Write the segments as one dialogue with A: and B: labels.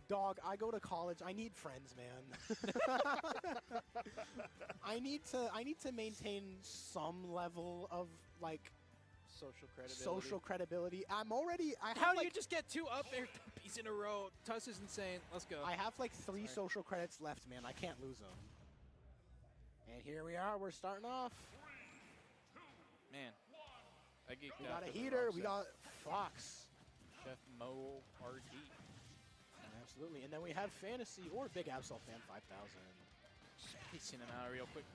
A: Dog, I go to college. I need friends, man. I need to maintain some level of like social credibility. I'm already.
B: How do you just get 2 up air thumpies in a row? Tuss is insane. Let's go.
A: I have like 3 social credits left, man. I can't lose them. And here we are. We're starting off.
B: Man, I
A: we got a heater. We got Fox.
B: Chef Mo RD.
A: Absolutely. And then we have Fantasy or BIGABSOLFAN5000.
B: Spacing him out real quick.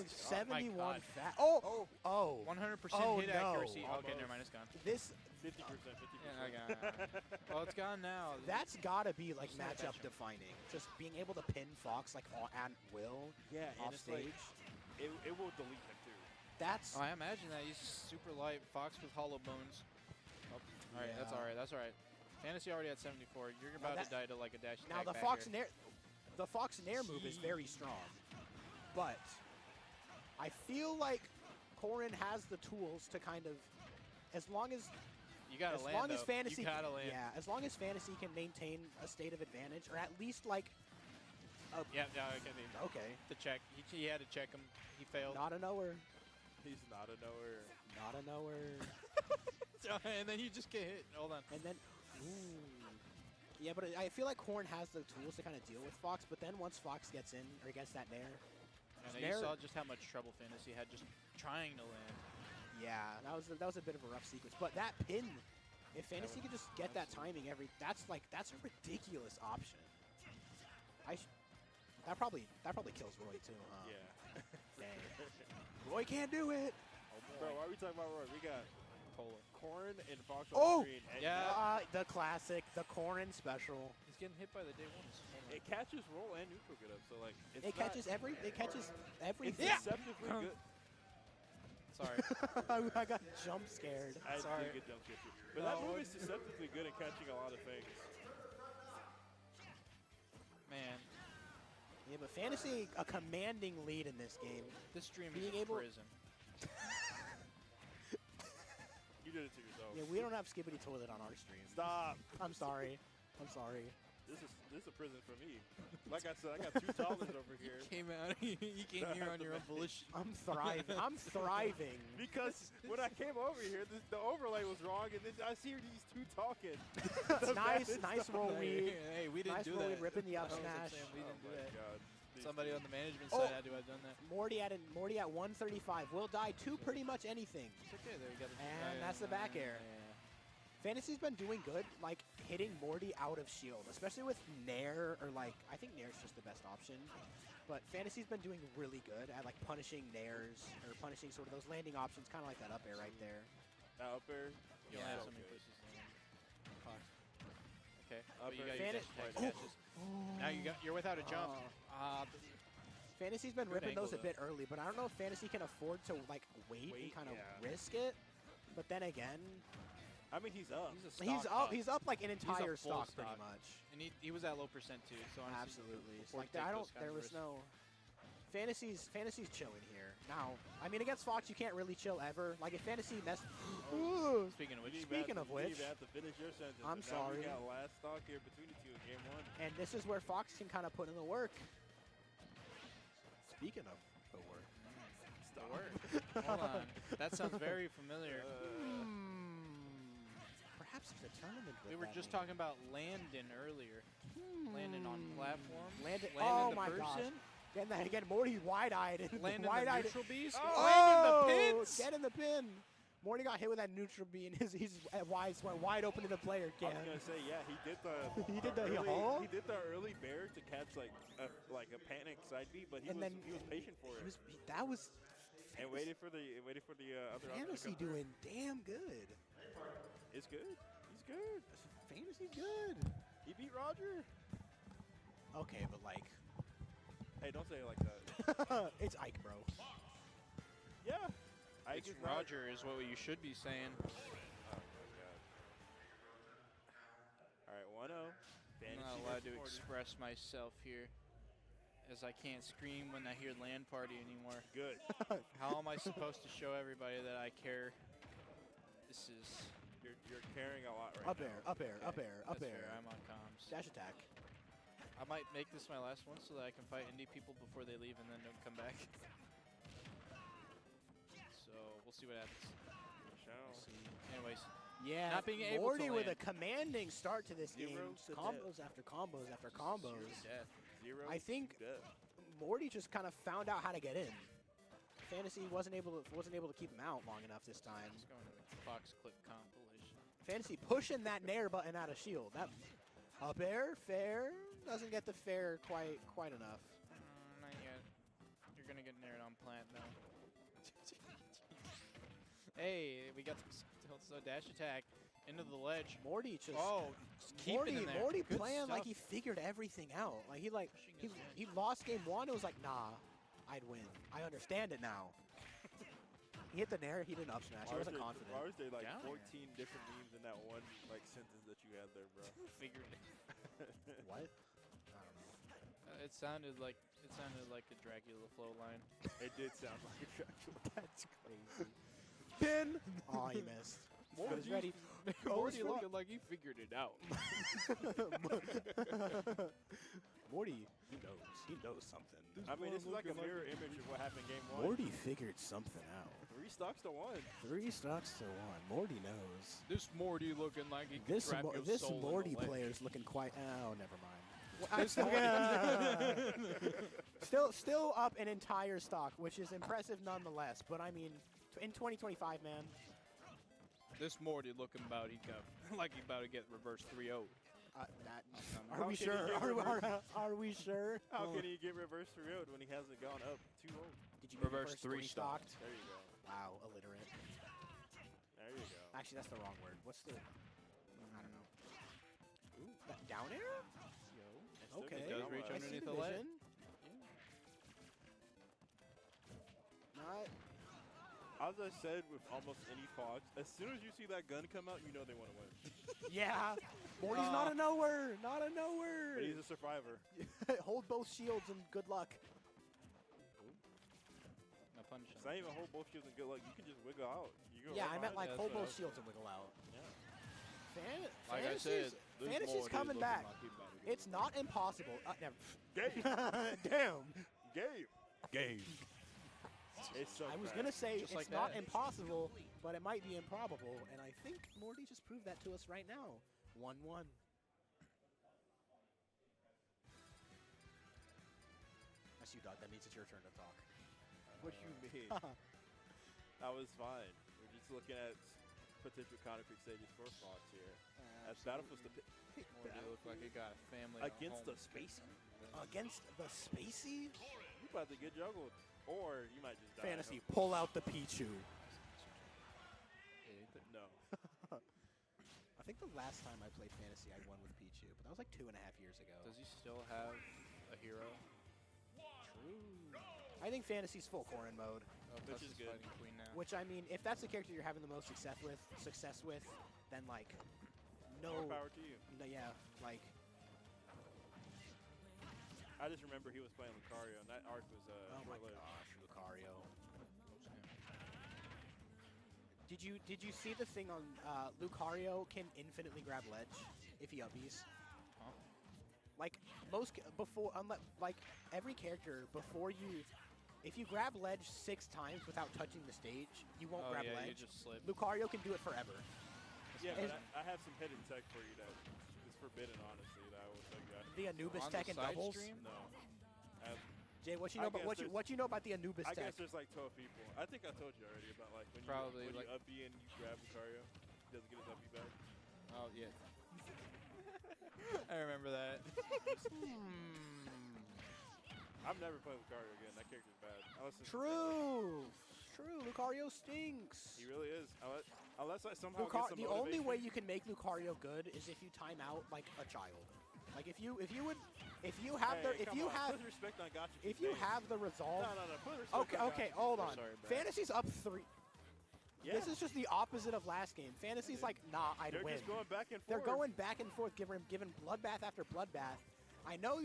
A: 71 fat.
B: 100% hit accuracy.
A: Almost.
B: Okay, never mind. It's gone.
A: This
C: 50%.
B: Yeah, well, it's gone now.
A: That's gotta be like matchup defining. Just being able to pin Fox like at will.
C: Yeah,
A: off stage.
C: Like, it will delete him too.
A: That's.
B: I imagine that he's super light. Fox with hollow bones. Oh, all right, that's all right. That's all right. Fantasy already at 74. You're about to die to like a dash attack.
A: Now the Fox Nair move is very strong, but I feel like Corrin has the tools to kind of, as long as Fantasy, yeah, as long as Fantasy can maintain a state of advantage, or at least like. Okay.
B: The check. He had to check him. He failed.
A: Not a knower.
C: He's not a knower.
A: Not a knower.
B: And then you just get hit. Hold on.
A: And then. Ooh. Yeah, but I feel like Corrin has the tools to kind of deal with Fox, but then once Fox gets in, or gets that Nair.
B: You saw just how much trouble Fantasy had just trying to land.
A: Yeah, that was a bit of a rough sequence. But that pin, if Fantasy could just get that timing that's a ridiculous option. That probably kills Roy too, huh?
C: Yeah.
A: Dang. Roy can't do it.
C: Oh, bro, why are we talking about Roy? We got Corrin and Fox on the screen. And
A: the classic, the Corrin special.
B: He's getting hit by the day ones.
C: It catches roll and neutral good up, so like
A: it catches everything.
C: It's deceptively good.
B: Sorry.
A: I got jump scared.
C: I did get jump scared too. But that move is deceptively good at catching a lot of things.
B: Man.
A: Yeah, but Fantasy a commanding lead in this game.
B: This stream is a prison.
C: You did it to yourself.
A: Yeah, we don't have Skibbity Toilet on our stream.
C: Stop.
A: I'm sorry. I'm sorry.
C: This is a prison for me. Like I said, I got 2 toddlers over here.
B: You came here on your own volition.
A: I'm thriving. I'm thriving.
C: Because when I came over here, the overlay was wrong, and then I see these 2 talking.
A: nice roll lead.
B: Hey, we didn't do that.
A: Nice roll lead, ripping the up smash.
B: We didn't do that.
C: God.
B: Somebody on the management side had to have done that.
A: Morty at 135 will die to pretty much anything.
B: It's okay, there you got it.
A: And that's the back air.
B: Yeah.
A: Fantasy's been doing good, like hitting Morty out of shield, especially with Nair, or like, I think Nair's just the best option. But Fantasy's been doing really good at like punishing Nairs, or punishing sort of those landing options, kind of like that up air right there.
C: That up air?
B: You'll have so many pushes. Okay.
C: Up
B: you
C: air.
B: got your catches. Now you're without a jump.
A: Fantasy's been ripping those a bit early, but I don't know if Fantasy can afford to like wait and kind of risk it. But then again,
C: I mean, he's up.
A: He's up like an entire stock pretty much.
B: And he was at low percent too. So
A: absolutely, like there was no. Fantasy's chilling here. Now, I mean, against Fox, you can't really chill ever. Like, if Fantasy
B: Speaking of which.
C: You have to finish your sentence.
A: I'm sorry.
C: We got last stock here between the 2 in game 1.
A: And this is where Fox can kind of put in the work. Speaking of the work.
C: Stop.
B: Hold on. That sounds very familiar.
A: Perhaps it's a tournament.
B: We were just talking about Landon earlier. Landon on platform.
A: Landon
B: the
A: my
B: person.
A: gosh. Again, Morty's wide-eyed.
B: Landon the neutral beast.
A: Oh!
B: Landon the pins.
A: Get in the pin. Morty got hit with that neutral B, and he's went wide open to the player.
C: I was gonna say, yeah, he did the he did the early bear to catch like a panic side B, but he was patient for it.
A: That was
C: and waited for the other
A: Fantasy doing damn good.
C: It's good. He's good.
A: Fantasy's good.
C: He beat Roger.
A: Okay, but like.
C: Hey, don't say it like that.
A: It's Ike, bro.
C: Yeah.
B: It's Roger is what you should be saying.
C: Oh, my God. All right, 1-0.
B: I'm not allowed to express myself here, as I can't scream when I hear land party anymore.
C: Good.
B: How am I supposed to show everybody that I care? This is...
C: You're carrying a lot right
A: Up
C: now.
A: air, up air, up air, up
B: That's
A: air.
B: fair. I'm on comms.
A: Dash attack.
B: I might make this my last one so that I can fight indie people before they leave and then don't come back. So we'll see what happens.
C: Shall.
B: See. Anyways,
A: Yeah,
B: not being able
A: Morty
B: to
A: with a
B: land.
A: commanding start to this game.
C: Zero to
A: Combos after combos after combos.
B: Death.
C: 0
A: I think
C: to death.
A: Morty just kind of found out how to get in. Fantasy wasn't able to keep him out long enough this time.
B: Let's go into the Fox clip compilation.
A: Fantasy pushing that nair button out of shield. That up air, fair, doesn't get the fair quite enough.
B: Not yet. You're gonna get nared on plant though. Hey, we got some so dash attack into the ledge.
A: Morty just
B: just keep it in there.
A: Morty
B: Good
A: playing like
B: stuff.
A: he figured everything out. Like
B: Pushing his
A: he
B: edge.
A: lost game one. It was like, nah, I'd win. I understand it now. He hit the nair. He didn't up smash. He wasn't confident.
C: Why was there like
B: Down
C: 14
B: air.
C: different memes in that one like sentence that you had there, bro?
B: Figured it.
A: What? I don't know.
B: It sounded like a Dracula flow line.
C: It did sound like a Dracula.
A: That's crazy. Pin. Oh, he missed. But he's ready.
B: Morty
A: ready.
B: looking like he figured it out.
A: Morty, he knows. He knows something.
C: I mean, this is like a mirror image of what happened game one.
A: Morty figured something out.
C: 3 stocks to 1.
A: 3 stocks to 1. Morty knows.
B: This Morty looking like he
A: This
B: could trap your
A: this
B: soul in the
A: Morty
B: ledge.
A: player's looking quite. Oh, never mind. Still up an entire stock, which is impressive nonetheless. But I mean, in 2025, man.
B: This Morty looking about he got like he about to get reverse 3-0.
A: Are we sure? Are we sure?
C: How can he get reverse 3-0 when he hasn't gone up 2-0?
A: Did you get
B: Reverse
A: your first
B: 3
A: stocked?
C: There you go.
A: Wow, illiterate.
C: There you go.
A: Actually, that's the wrong word. What's the? I don't know. Ooh, that down air?
C: Still
A: Okay.
C: gets
B: does
C: down
B: reach
C: low.
B: underneath
A: the
B: the ledge.
A: vision. Not.
C: As I said with almost any Fox, as soon as you see that gun come out, you know they want to win.
A: Yeah. Morty's not a knower. Not a knower.
C: But he's a survivor.
A: Hold both shields and good luck.
B: No punish him.
C: It's not even hold both shields and good luck. You can just wiggle out. You go
A: Yeah,
C: right
A: I meant like
C: behind
A: hold
B: what I
A: both
B: was
A: shields and wiggle out.
C: Yeah.
B: Like I said, this
A: Fantasy's
B: Morty
A: coming
B: looking
A: back.
B: like he about to get
A: It's not impossible. Never.
C: Game.
A: Damn.
C: Game. It's so
A: I was
C: fast.
A: gonna say
B: Just
A: it's
B: like
A: not
B: that.
A: impossible, but it might be improbable, and I think Morty just proved that to us right now. 1-1. That's you, dog. That means it's your turn to talk.
C: What you mean? That was fine. We're just looking at potential counterpick stages for Fox here. As Battlefield to pick
B: Morty look like he got a family
C: against
B: at
C: the
B: home.
C: Spacey.
A: Against the Spacey?
C: You about to get juggled, or you might just die.
A: Fantasy, pull out the Pichu.
C: No.
A: I think the last time I played Fantasy, I won with Pichu, but that was like 2.5 years ago.
B: Does he still have a hero?
A: True. I think Fantasy's full Corrin mode.
B: Oh,
C: Which
B: Tuss
C: is good.
B: fighting Queen now.
A: Which, I mean, if that's the character you're having the most success with, then like,
C: More power to you.
A: yeah, like,
C: I just remember he was playing Lucario, and that arc was
A: oh my
C: short-lived.
A: gosh, Lucario. Did you see the thing on Lucario can infinitely grab ledge if he upbeats?
B: Huh?
A: Like like every character before you, if you grab ledge 6 times without touching the stage, you won't
B: Oh
A: grab
B: yeah,
A: ledge.
B: you just slip.
A: Lucario can do it forever.
C: Yeah,
A: And-
C: but I have some hidden tech for you that is forbidden, honestly, that I will tell you guys.
A: The Anubis
B: On the
A: tech and
B: side
A: doubles.
B: stream?
C: No.
A: Jay, what you
C: I
A: know about
C: guess
A: what you know about the Anubis
C: I
A: tech?
C: guess there's like 12 people. I think I told you already about like when
B: Probably,
C: you
B: like-
C: up B and you grab Lucario, he doesn't get his up B back.
B: Oh yeah. I remember that.
C: I'm never playing Lucario again. That character's bad. Unless it's
A: True. Lucario stinks.
C: He really is. Unless I somehow get some
A: The only way
C: motivation.
A: you can make Lucario good is if you time out like a child. Like if you have
C: Hey, put respect on Gotcha.
A: if you have the resolve.
C: No. Put respect on
A: Okay,
C: Gotcha.
A: hold on.
B: Sorry, bro.
A: Fantasy's up 3.
C: Yeah.
A: This is just the opposite of last game. Fantasy's like, nah, I'd
C: They're
A: win.
C: just going back and
A: They're
C: forth.
A: going back and forth, giving bloodbath after bloodbath. I know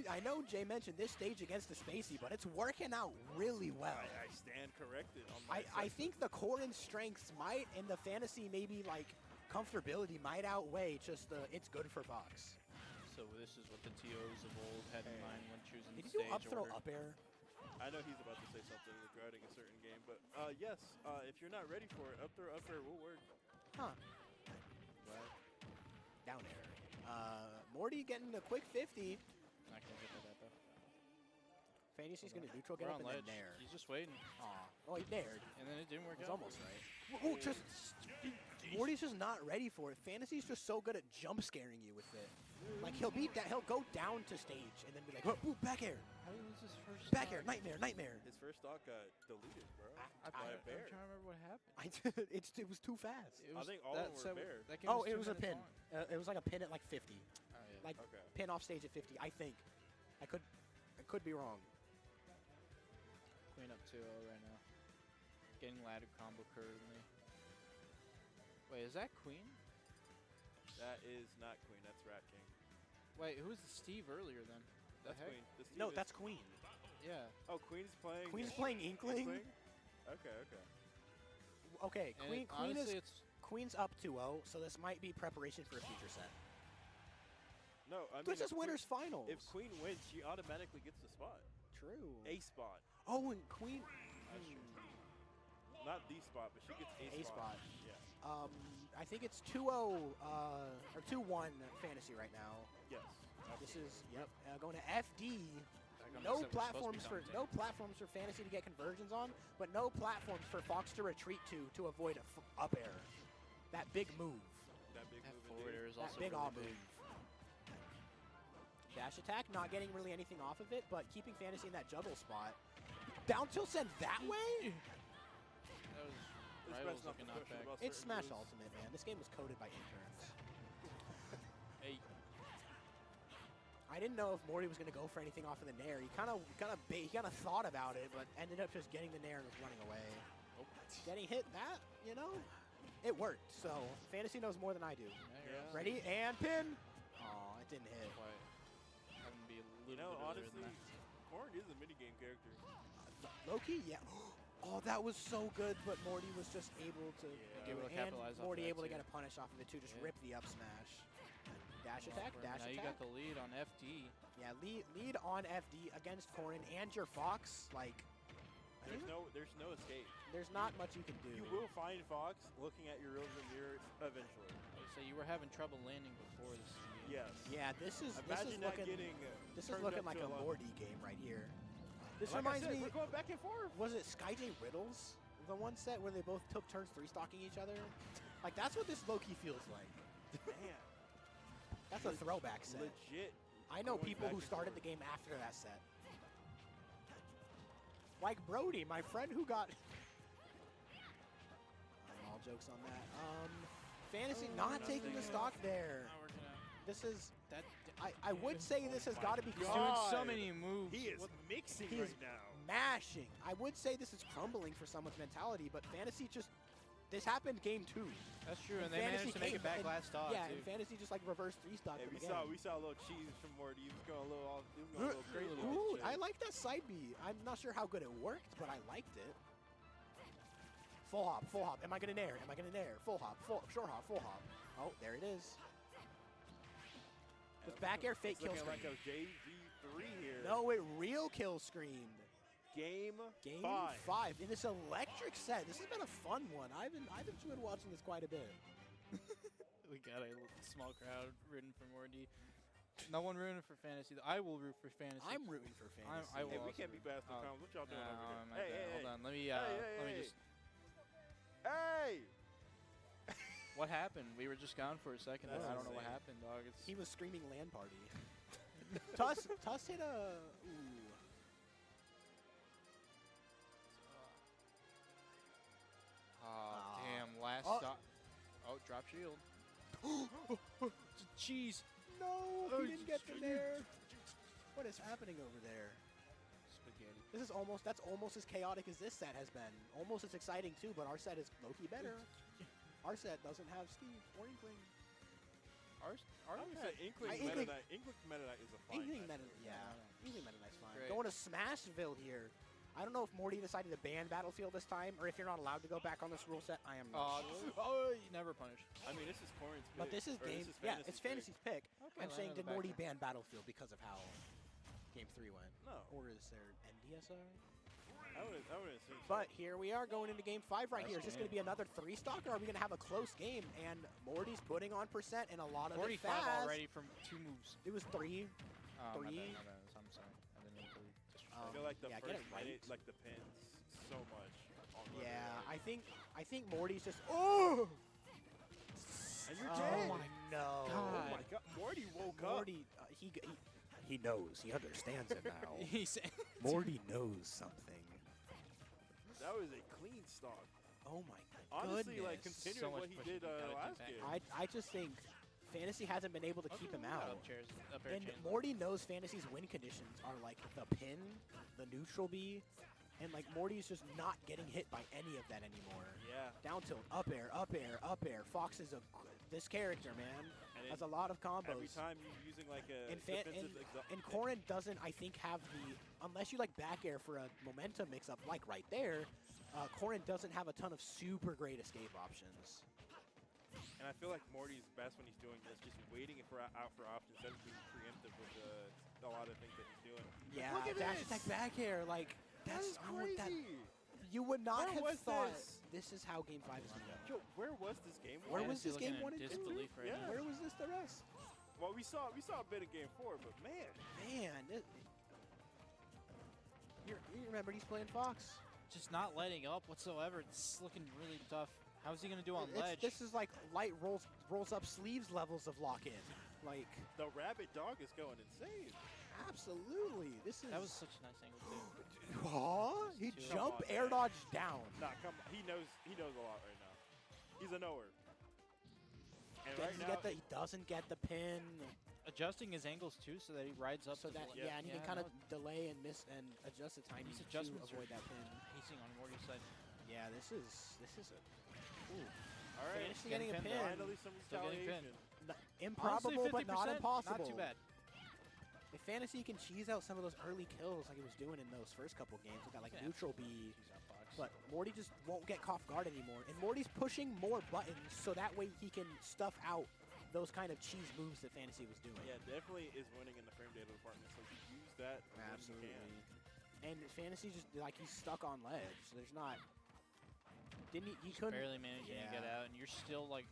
A: Jay mentioned this stage against the Spacey, but it's working out really well.
C: I stand corrected on my
A: I think the Corrin strengths might, and the Fantasy maybe like comfortability might outweigh just the it's good for Fox.
B: So this is what the TOs of old had in mind when choosing
A: Did
B: the
A: he do
B: stage
A: up throw
B: order.
A: up air?
C: I know he's about to say something regarding a certain game, but yes, if you're not ready for it, up air will work.
A: Huh.
B: Right.
A: Down air. Morty getting a quick 50.
B: Not gonna get that though.
A: Fantasy's going to neutral get
B: We're
A: up
B: on
A: and
B: ledge.
A: then nair.
B: He's just waiting.
A: Oh, he nared.
B: And then it didn't work
A: It was
B: out.
A: almost right. Ooh, just Morty's just not ready for it. Fantasy's just so good at jump scaring you with it. Like he'll go down to stage and then be like, ooh, back air,
B: How did he lose his first
A: back
B: stock?
A: air, nightmare.
C: His first stock got deleted, bro.
B: I'm
C: By a bear.
B: trying to remember what happened.
A: It was too fast.
B: It
C: I
B: was,
C: think all of them were bear.
B: That game
A: Oh,
B: was
A: it
B: 2
A: was a
B: minutes
A: pin.
B: long.
A: It was like a pin at like 50.
B: Oh, yeah.
A: Like
C: Okay.
A: pin off stage at 50, I think. I could be wrong.
B: Queen up 2-0 right now. Getting ladder combo currently. Wait, is that Queen?
C: That is not Queen. That's Rat King.
B: Wait, who was the Steve earlier then? The
C: That's
B: heck?
C: Queen. The Steve
A: No,
C: is-
A: that's Queen.
B: Yeah.
C: Oh, Queen's playing.
A: Queen's playing Inkling.
C: Okay.
A: Okay,
B: And
A: Queen
B: honestly,
A: is Queen's up 2-0, so this might be preparation for a future set.
C: No, I mean.
A: This
C: if
A: is winners finals.
C: If Queen wins, she automatically gets the spot.
A: True.
C: A spot.
A: Oh, and Queen.
C: That's true. Not the spot, but she gets
A: A spot.
C: Yeah.
A: I think it's 2-0 or 2-1 fantasy right now.
C: Yes.
A: This is going to FD.
B: Like
A: No
B: we're supposed to be
A: platforms for
B: commentating.
A: fantasy to get conversions on, but no platforms for Fox to retreat to avoid a up air. That big move.
C: That big
B: That
C: move
B: forward
C: indeed.
B: air is
A: That
B: also
A: big
B: really
A: all move. Dash attack, not getting really anything off of it, but keeping fantasy in that juggle spot. Down tilt send that way?
B: That was
C: It's
B: Rivals
C: best not
B: looking
C: to
B: not
C: question
B: back.
C: about
A: It's
C: certain
A: Smash
C: moves.
A: Ultimate, man. This game was coded by interns.
B: Hey,
A: I didn't know if Morty was gonna go for anything off of the nair. He kind of thought about it, but ended up just getting the nair and was running away.
B: oh,
A: Getting hit that, it worked. So fantasy knows more than I do.
B: yeah.
A: Ready and pin. Oh, it didn't hit.
B: Quite. Having to be a little
C: You know,
B: bit earlier
C: honestly,
B: than that.
C: Corrin is a minigame character.
A: Loki, yeah. Oh, that was so good, but Morty was just able to do
B: Able
A: it.
B: to
A: And
B: capitalize off
A: Morty
B: that
A: able to
B: too.
A: get a punish off of it too. Just
B: Yeah.
A: rip the up smash. Dash attack, dash
B: Now you
A: attack.
B: got the lead on FD.
A: Yeah, lead on FD against Corrin and your Fox. Like,
C: There's no escape.
A: there's not much you can do.
C: You will find Fox looking at your rearview mirror eventually.
B: I would say you were having trouble landing before this.
C: Yes.
A: Yeah, this is
C: Imagine that
A: looking
C: getting.
A: this is
C: turned
A: looking
C: up
A: like
C: to
A: a
C: 11.
A: Morty game right here. This
C: Like I
A: reminds
C: said,
A: me.
C: we're going back and forth.
A: Was it SkyJ Riddles? The one set where they both took turns 3-stocking each other? Like, that's what this low-key feels like.
C: Man,
A: That's a throwback set.
C: legit.
A: I know
C: going
A: people
C: back
A: who
C: and
A: started
C: forth.
A: the game after that set. Like Brody, my friend who got... all jokes on that. Fantasy not taking the stock there.
B: Not working out.
A: This is...
B: That
A: I would say this has got to be...
B: he's doing so
C: God.
B: many moves.
C: He is mixing
A: He
C: right
A: is
C: now.
A: mashing. I would say this is crumbling for someone's mentality, but Fantasy just... This happened game 2.
B: That's true, and
A: And
B: they
A: Fantasy
B: managed to make
A: came
B: it back
A: and-
B: last stock
A: Yeah,
B: too.
A: and Fantasy just like reverse 3-stock.
C: Hey,
A: them
C: we
A: again.
C: saw a little cheese from Morty. He was going a little off. He was going a little crazy. on
A: Ooh,
C: the
A: I
C: chase.
A: like that side B. I'm not sure how good it worked, but I liked it. Full hop, full hop. Am I gonna nair? Am I gonna nair? Full hop, short hop, full hop. Oh, there it is. With back air fake
C: It's
A: kill
C: looking
A: screen.
C: like a JV3 here.
A: No, it real kill screened.
C: Game
A: 5.
C: 5.
A: In this electric set. This has been a fun one. I've enjoyed watching this quite a bit.
B: We got a small crowd rooting for Morty. No one rooting for fantasy. I will root for fantasy.
A: I'm rooting for fantasy.
B: I
C: Hey,
B: will
C: we
B: also
C: can't be
B: root.
C: past the comments. What y'all doing over there?
B: my bad. Hold on. Let me just.
C: Hey!
B: What happened? We were just gone for a second.
C: That's
B: I don't know what
C: insane.
B: happened, dog. It's
A: He was screaming land party. Tuss hit a... Ooh.
B: damn, last
A: Oh.
B: stop. Oh, drop shield. Cheese.
A: No,
B: Oh,
A: he didn't get the nair. What is happening over there?
B: Spaghetti.
A: This is that's almost as chaotic as this set has been. Almost as exciting too, but our set is low-key better. Our set doesn't have Steve or Inkling.
B: Ours
C: I would say Inkling
A: Inkling-
C: Meta Knight is a fine
A: Inkling
C: knight.
A: Meta, yeah. Inkling Meta Knight's fine.
B: Great.
A: Going to Smashville here. I don't know if Morty decided to ban Battlefield this time, or if you're not allowed to go back on this rule set. I am not sure.
B: Oh, you never punish.
C: I mean, this is Corrin's pick.
A: But this is
C: or
A: game.
C: This is
A: Yeah, it's Fantasy's pick.
B: Okay,
A: I'm saying,
B: land
A: did
B: on the
A: Morty
B: back
A: ban Battlefield because of how Game 3 went?
C: No.
A: Or is there NDSR?
C: I would assume so.
A: But here we are going into Game 5 right here. Is this going to be another 3-stock, or are we going to have a close game? And Morty's putting on percent and a lot of it
B: 45
A: fast.
B: already from 2 moves.
A: It was 3.
B: Oh, my
A: Three.
B: bad, I'm sorry. I didn't mean to disrespect.
C: I feel like the
A: yeah,
C: first
A: get it right.
C: minute, like the pins so much. On
A: Yeah, I think Morty's just. Oh!
C: And you're
A: Oh
C: dead.
A: my no!
C: Oh my God, Morty woke
A: Morty, he knows. He understands it now.
B: He's
A: Morty knows something.
C: up. That was a clean stock.
A: Oh my
C: Honestly,
A: goodness.
C: like continuing
B: So much
C: what he
B: pushing
C: did
B: you gotta
C: last
B: do
C: game.
A: I just think Fantasy hasn't been able to keep him out.
B: Up air
A: And
B: chain.
A: Morty knows Fantasy's win conditions are like the pin, the neutral B, and like Morty's just not getting hit by any of that anymore.
C: Yeah.
A: Down tilt, up air, up air, up air. Fox is this character, man.
C: And
A: Has a lot of combos.
C: Every time you're using like a
A: And
C: defensive
A: Corrin doesn't, I think, have the, unless you like back air for a momentum mix-up like right there, Corrin doesn't have a ton of super great escape options.
C: And I feel like Morty's best when he's doing this, just waiting out for options instead of being preemptive with a lot of things that he's doing.
A: Yeah,
C: Look at
A: dash
C: this!
A: attack back air, like,
C: That is
A: I would-
C: crazy!
A: you would not
C: Where
A: have
C: was
A: thought
C: this?
A: is how Game 5 is going to go.
C: Yo, where was this game?
A: Where
C: one?
A: was this game
B: looking
A: 1
B: in
A: and 2?
B: disbelief right
C: Yeah.
B: now.
A: Where was this the rest?
C: Well, we saw a bit of game 4, but man,
A: Man, you remember he's playing Fox.
B: Just not letting up whatsoever. It's looking really tough. How's he gonna do on ledge?
A: This is like light rolls up sleeves levels of lock-in. Like,
C: the rabbit dog is going insane.
A: absolutely. This is.
B: That was such a nice angle too.
A: Huh? He
B: Come
A: jump
C: on,
A: air
C: man.
A: dodge down.
C: Nah, come on. He knows a lot right now. He's a knower. And right now,
A: He doesn't get the pin.
B: Adjusting his angles too, so that he rides up.
A: So
B: to
A: that
B: the
A: yeah, and he can kind of
B: no,
A: delay and miss and adjust the timing
B: These
A: to
B: adjustments
A: avoid
B: are
A: that pin.
B: pacing on Morty's side.
A: Yeah, this is a. Ooh.
C: all right,
A: Fantasy getting a
B: pinned
A: pin.
B: though.
C: finally some
B: Still getting
C: retaliation.
A: Improbable,
B: Honestly,
A: but not
B: 50%,
A: impossible.
B: Not too bad.
A: If Fantasy can cheese out some of those early kills like he was doing in those first couple games, with that like
B: Yeah.
A: neutral B,
B: He's on Fox.
A: but Morty just won't get off guard anymore. And Morty's pushing more buttons so that way he can stuff out those kind of cheese moves that Fantasy was doing.
C: Yeah, definitely is winning in the frame data department. So he used that when he
A: Absolutely.
C: can.
A: And Fantasy just like he's stuck on ledge. So there's not. Didn't he? He
B: Just
A: couldn't.
B: barely managing to get
A: Yeah.
B: out, and you're still like,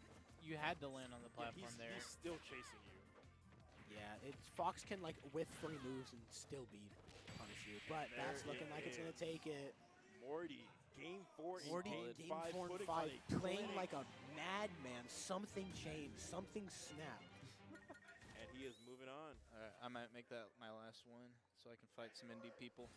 B: you had to land on the platform
C: he's,
B: there.
C: He's still chasing you.
A: Yeah, it's Fox can like whiff 3 moves and still punish you, but
C: There
A: that's looking
C: it
A: like it's gonna
C: is.
A: take it.
C: Morty, game 4
A: Morty,
C: in
A: game
C: 5,
A: 4 and
C: putting
A: 5,
C: on a
A: playing
C: clinic,
A: like a madman. Something changed. Something snapped.
C: and he is moving on.
B: Alright, I might make that my last one, so I can fight some indie people.